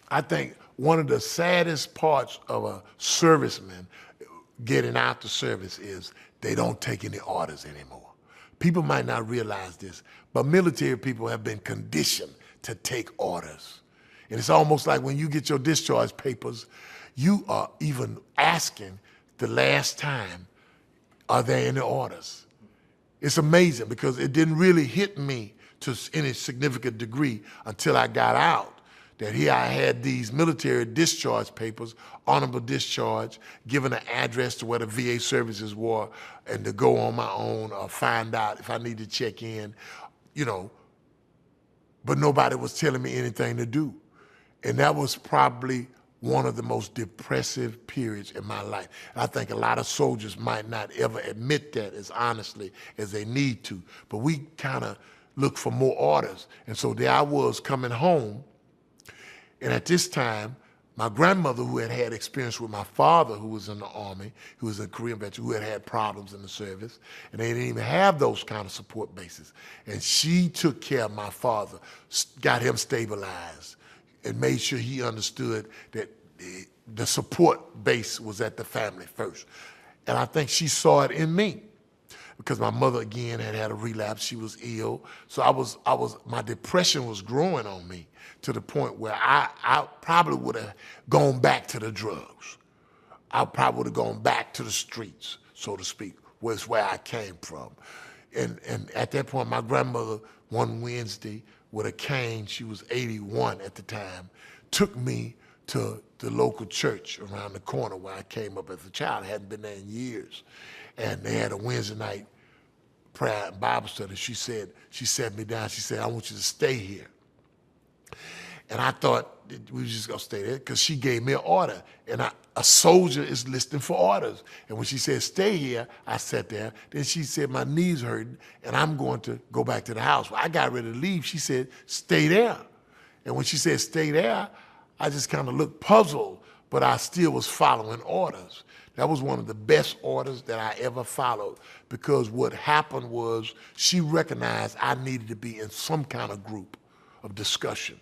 I think one of the saddest parts of a serviceman getting out the service is they don't take any orders anymore. People might not realize this, but military people have been conditioned to take orders. And it's almost like when you get your discharge papers, you are even asking the last time, are there any orders? It's amazing because it didn't really hit me to any significant degree until I got out, that here I had these military discharge papers, honorable discharge, given an address to where the VA services were, and to go on my own or find out if I need to check in, you know, but nobody was telling me anything to do. And that was probably one of the most depressive periods in my life. And I think a lot of soldiers might not ever admit that as honestly as they need to, but we kind of look for more orders. And so there I was coming home, and at this time, my grandmother, who had had experience with my father, who was in the Army, who was a Korean veteran, who had had problems in the service, and they didn't even have those kind of support bases. And she took care of my father, got him stabilized, and made sure he understood that the support base was at the family first. And I think she saw it in me, because my mother, again, had had a relapse. She was ill. So my depression was growing on me to the point where I probably would have gone back to the drugs. I probably would have gone back to the streets, so to speak, was where I came from. And at that point, my grandmother, one Wednesday, with a cane, she was 81 at the time, took me to the local church around the corner where I came up as a child. I hadn't been there in years. And they had a Wednesday night prayer and Bible study. She sat me down, she said, I want you to stay here. And I thought we were just gonna stay there because she gave me an order. And a soldier is listening for orders. And when she said, stay here, I sat there. Then she said, my knees hurting and I'm going to go back to the house. Well, I got ready to leave. She said, stay there. And when she said, stay there, I just kind of looked puzzled, but I still was following orders. That was one of the best orders that I ever followed, because what happened was she recognized I needed to be in some kind of group of discussion.